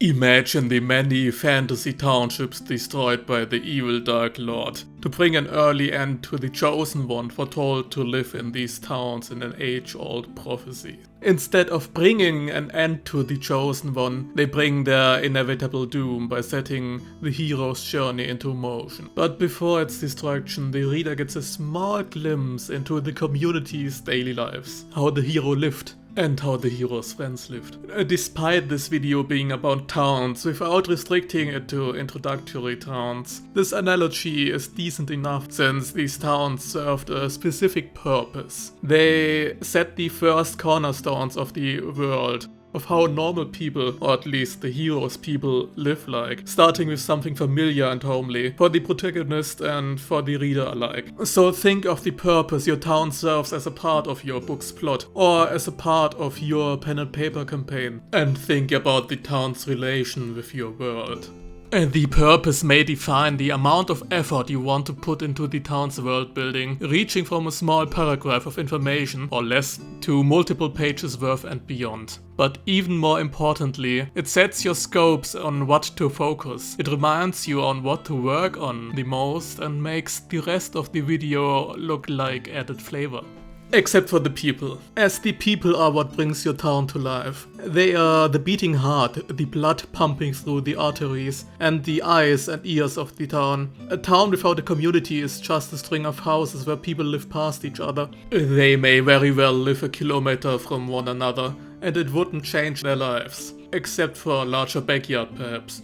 Imagine the many fantasy townships destroyed by the evil Dark Lord. To bring an early end to the Chosen One foretold to live in these towns in an age-old prophecy. Instead of bringing an end to the Chosen One, they bring their inevitable doom by setting the hero's journey into motion. But before its destruction, the reader gets a small glimpse into the community's daily lives, how the hero lived, and how the hero's friends lived. Despite this video being about towns, without restricting it to introductory towns, this analogy is decent enough since these towns served a specific purpose. They set the first cornerstones of the world, of how normal people, or at least the hero's people, live like, starting with something familiar and homely, for the protagonist and for the reader alike. So think of the purpose your town serves as a part of your book's plot, or as a part of your pen and paper campaign, and think about the town's relation with your world. And the purpose may define the amount of effort you want to put into the town's world building, reaching from a small paragraph of information or less to multiple pages worth and beyond. But even more importantly, it sets your scopes on what to focus. It reminds you on what to work on the most and makes the rest of the video look like added flavor. Except for the people, as the people are what brings your town to life. They are the beating heart, the blood pumping through the arteries, and the eyes and ears of the town. A town without a community is just a string of houses where people live past each other. They may very well live a kilometer from one another, and it wouldn't change their lives. Except for a larger backyard, perhaps.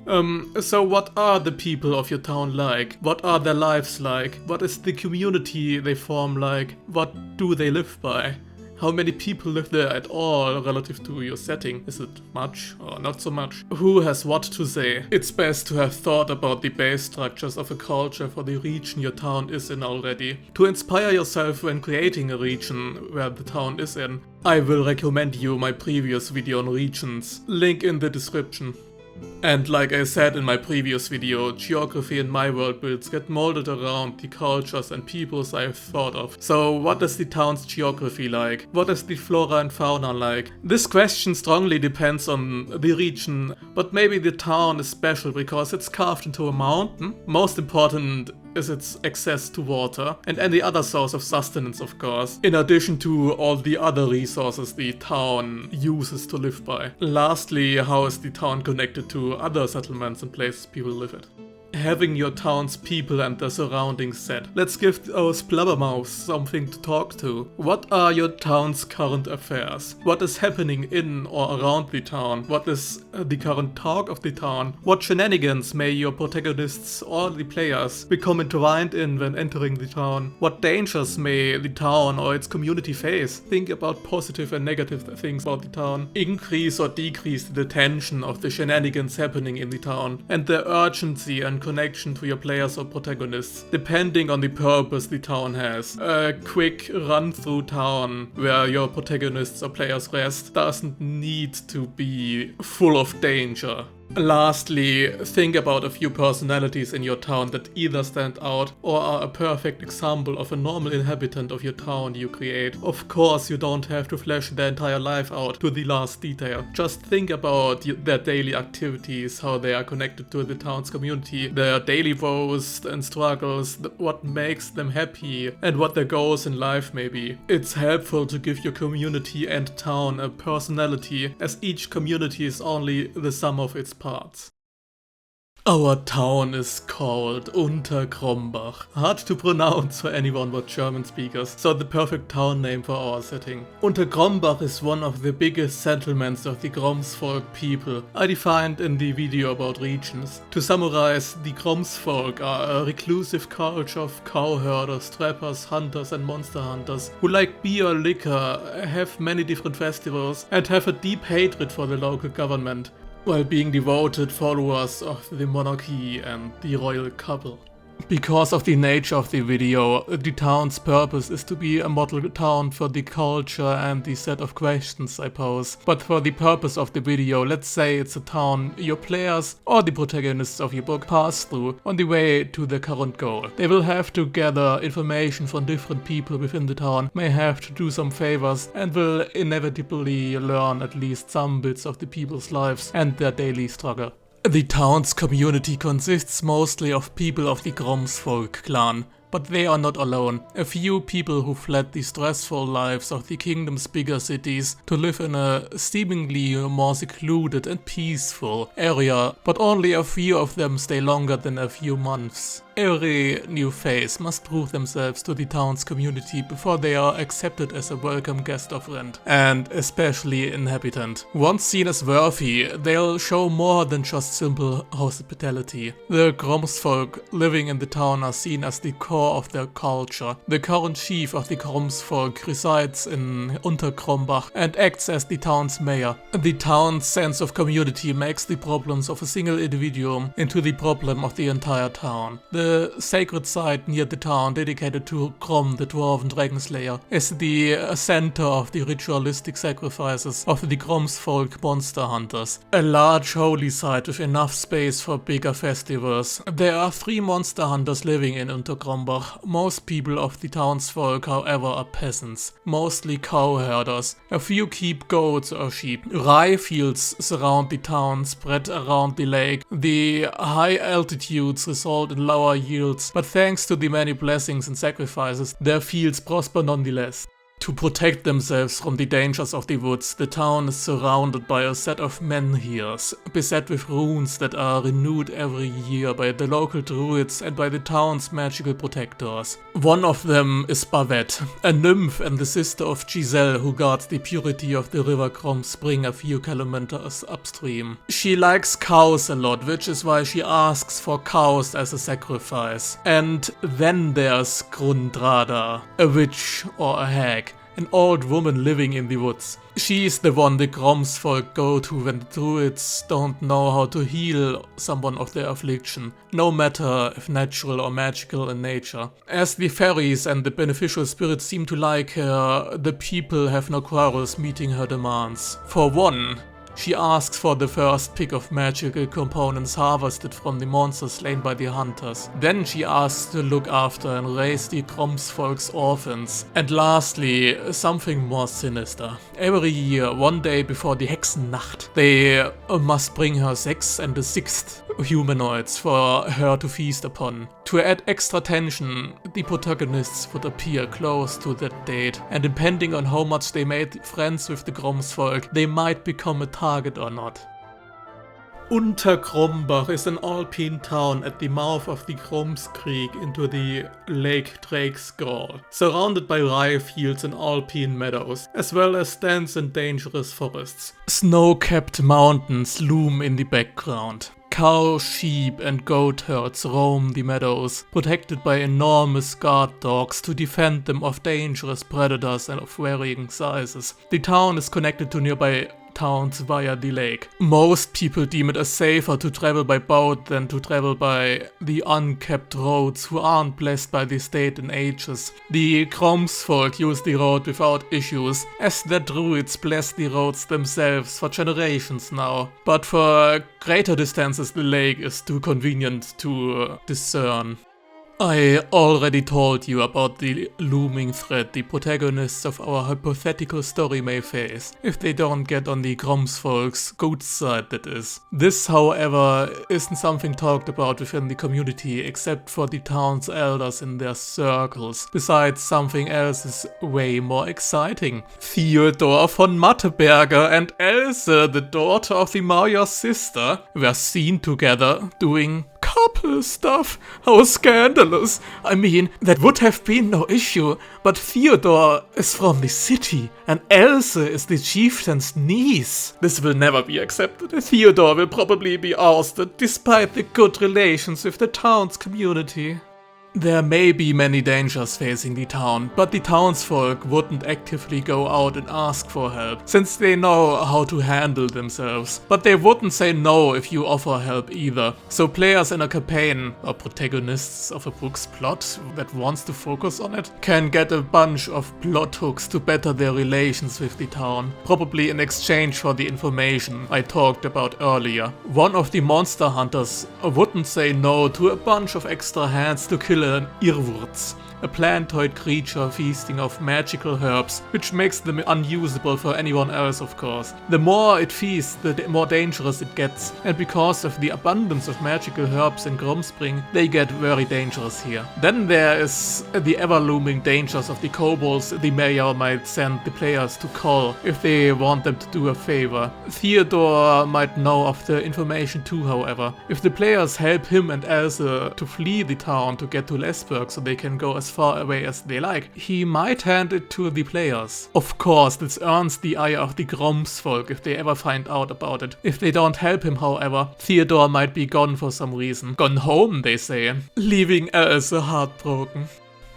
So what are the people of your town like? What are their lives like? What is the community they form like? What do they live by? How many people live there at all relative to your setting? Is it much or not so much? Who has what to say? It's best to have thought about the base structures of a culture for the region your town is in already. To inspire yourself when creating a region where the town is in, I will recommend you my previous video on regions, link in the description. And like I said in my previous video, geography in my world builds get molded around the cultures and peoples I've thought of. So what is the town's geography like? What is the flora and fauna like? This question strongly depends on the region, but maybe the town is special because it's carved into a mountain. Most important is its access to water and any other source of sustenance, of course, in addition to all the other resources the town uses to live by. Lastly, how is the town connected to other settlements and places people live at? Having your town's people and the surroundings set. Let's give those blabbermouths something to talk to. What are your town's current affairs? What is happening in or around the town? What is the current talk of the town? What shenanigans may your protagonists or the players become entwined in when entering the town? What dangers may the town or its community face? Think about positive and negative things about the town. Increase or decrease the tension of the shenanigans happening in the town and the urgency and connection to your players or protagonists, depending on the purpose the town has. A quick run through town where your protagonists or players rest doesn't need to be full of danger. Lastly, think about a few personalities in your town that either stand out or are a perfect example of a normal inhabitant of your town you create. Of course, you don't have to flesh their entire life out to the last detail. Just think about their daily activities, how they are connected to the town's community, their daily woes and struggles, what makes them happy, and what their goals in life may be. It's helpful to give your community and town a personality, as each community is only the sum of its parts. Our town is called Untergrombach. Hard to pronounce for anyone but German speakers, so the perfect town name for our setting. Untergrombach is one of the biggest settlements of the Gromsfolk people, I defined in the video about regions. To summarize, the Gromsfolk are a reclusive culture of cowherders, trappers, hunters and monster hunters, who like beer, liquor, have many different festivals, and have a deep hatred for the local government, while being devoted followers of the monarchy and the royal couple. Because of the nature of the video, the town's purpose is to be a model town for the culture and the set of questions I pose. But for the purpose of the video, let's say it's a town your players or the protagonists of your book pass through on the way to their current goal. They will have to gather information from different people within the town, may have to do some favors, and will inevitably learn at least some bits of the people's lives and their daily struggle. The town's community consists mostly of people of the Gromsfolk clan, but they are not alone. A few people who fled the stressful lives of the kingdom's bigger cities to live in a seemingly more secluded and peaceful area, but only a few of them stay longer than a few months. Every new face must prove themselves to the town's community before they are accepted as a welcome guest of rent, and especially inhabitant. Once seen as worthy, they'll show more than just simple hospitality. The Gromsfolk living in the town are seen as the core of their culture. The current chief of the Gromsfolk resides in Untergrombach and acts as the town's mayor. The town's sense of community makes the problems of a single individual into the problem of the entire town. The sacred site near the town, dedicated to Grom, the dwarven dragon slayer, is the center of the ritualistic sacrifices of the Gromsfolk monster hunters. A large holy site with enough space for bigger festivals. There are 3 monster hunters living in Untergrombach. Most people of the townsfolk, however, are peasants, mostly cow herders. A few keep goats or sheep. Rye fields surround the town, spread around the lake. The high altitudes result in lower yields, but thanks to the many blessings and sacrifices, their fields prosper nonetheless. To protect themselves from the dangers of the woods, the town is surrounded by a set of menhirs, beset with runes that are renewed every year by the local druids and by the town's magical protectors. One of them is Bavette, a nymph and the sister of Giselle, who guards the purity of the river Grom spring a few kilometers upstream. She likes cows a lot, which is why she asks for cows as a sacrifice. And then there's Grundrada, a witch or a hag. An old woman living in the woods. She's the one the Gromsfolk go to when the druids don't know how to heal someone of their affliction, no matter if natural or magical in nature. As the fairies and the beneficial spirits seem to like her, the people have no quarrels meeting her demands. For one, she asks for the first pick of magical components harvested from the monsters slain by the hunters. Then she asks to look after and raise the Gromsfolk's orphans. And lastly, something more sinister. Every year, one day before the Hexennacht, they must bring her 6 and the 6th humanoids for her to feast upon. To add extra tension, the protagonists would appear close to that date, and depending on how much they made friends with the Gromsfolk, they might become a target or not. Untergrombach is an alpine town at the mouth of the Gromskreek into the Lake Drakesgård, surrounded by rye fields and alpine meadows, as well as dense and dangerous forests. Snow-capped mountains loom in the background. Cow, sheep and goat herds roam the meadows, protected by enormous guard dogs to defend them of dangerous predators and of varying sizes. The town is connected to nearby towns via the lake. Most people deem it as safer to travel by boat than to travel by the unkept roads who aren't blessed by the state in ages. The Gromsfolk use the road without issues, as the druids bless the roads themselves for generations now. But for greater distances the lake is too convenient to discern. I already told you about the looming threat the protagonists of our hypothetical story may face, if they don't get on the Gromsfolk's good side, that is. This, however, isn't something talked about within the community, except for the town's elders in their circles. Besides, something else is way more exciting. Theodor von Matteberger and Else, the daughter of the mayor's sister, were seen together doing couple stuff. How scandalous. I mean, that would have been no issue, but Theodor is from the city and Else is the chieftain's niece. This will never be accepted. Theodor will probably be ousted despite the good relations with the town's community. There may be many dangers facing the town, but the townsfolk wouldn't actively go out and ask for help, since they know how to handle themselves. But they wouldn't say no if you offer help either. So players in a campaign, or protagonists of a book's plot that wants to focus on it, can get a bunch of plot hooks to better their relations with the town, probably in exchange for the information I talked about earlier. One of the monster hunters wouldn't say no to a bunch of extra hands to kill an Irrwurz, a plantoid creature feasting off magical herbs, which makes them unusable for anyone else, of course. The more it feasts, the more dangerous it gets, and because of the abundance of magical herbs in Gromspring, they get very dangerous here. Then there is the ever-looming dangers of the kobolds the mayor might send the players to call if they want them to do a favor. Theodore might know of the information too, however. If the players help him and Else to flee the town to get to Lesburg so they can go as far away as they like, he might hand it to the players. Of course, this earns the ire of the Gromsfolk if they ever find out about it. If they don't help him, however, Theodore might be gone for some reason. Gone home, they say, leaving Else heartbroken.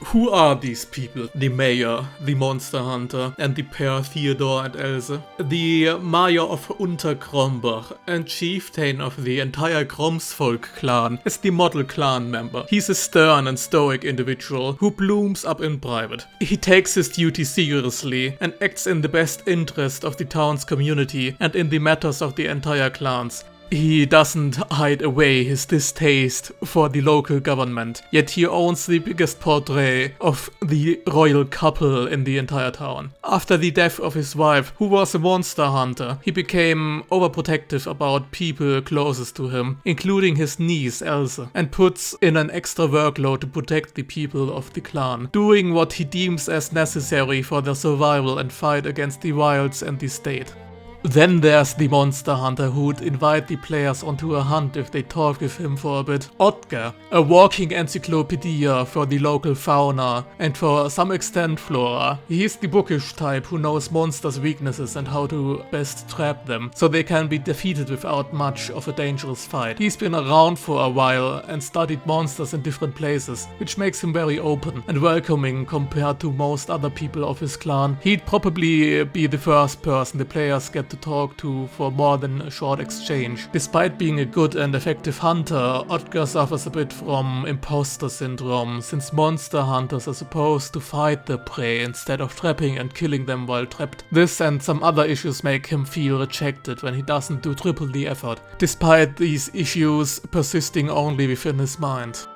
Who are these people? The mayor, the monster hunter, and the pair Theodore and Else. The mayor of Untergrombach and chieftain of the entire Gromsfolk clan is the model clan member. He's a stern and stoic individual who blooms up in private. He takes his duty seriously and acts in the best interest of the town's community and in the matters of the entire clans. He doesn't hide away his distaste for the local government, yet he owns the biggest portrait of the royal couple in the entire town. After the death of his wife, who was a monster hunter, he became overprotective about people closest to him, including his niece Else, and puts in an extra workload to protect the people of the clan, doing what he deems as necessary for their survival and fight against the wilds and the state. Then there's the monster hunter who'd invite the players onto a hunt if they talk with him for a bit. Otger, a walking encyclopedia for the local fauna and for some extent flora. He's the bookish type who knows monsters' weaknesses and how to best trap them, so they can be defeated without much of a dangerous fight. He's been around for a while and studied monsters in different places, which makes him very open and welcoming compared to most other people of his clan. He'd probably be the first person the players get to talk to for more than a short exchange. Despite being a good and effective hunter, Otger suffers a bit from imposter syndrome, since monster hunters are supposed to fight their prey instead of trapping and killing them while trapped. This and some other issues make him feel rejected when he doesn't do triple the effort, despite these issues persisting only within his mind.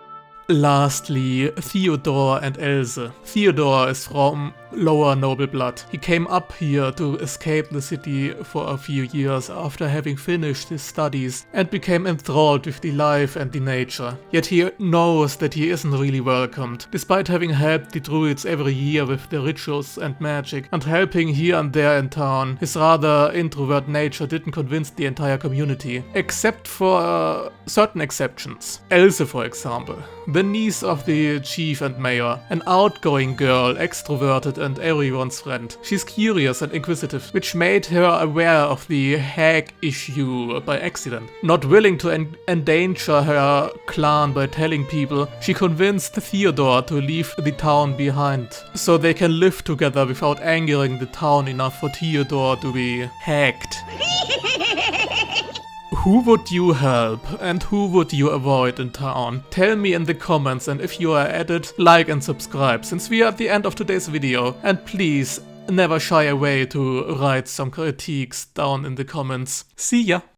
Lastly, Theodore and Else. Theodore is from lower noble blood. He came up here to escape the city for a few years after having finished his studies and became enthralled with the life and the nature. Yet he knows that he isn't really welcomed. Despite having helped the druids every year with their rituals and magic and helping here and there in town, his rather introvert nature didn't convince the entire community, except for certain exceptions. Else, for example, the niece of the chief and mayor, an outgoing girl, extroverted and everyone's friend. She's curious and inquisitive, which made her aware of the hag issue by accident. Not willing to endanger her clan by telling people, she convinced Theodore to leave the town behind, so they can live together without angering the town enough for Theodore to be hacked. Who would you help and who would you avoid in town? Tell me in the comments, and if you are at it, like and subscribe, since we are at the end of today's video. And please, never shy away to write some critiques down in the comments. See ya!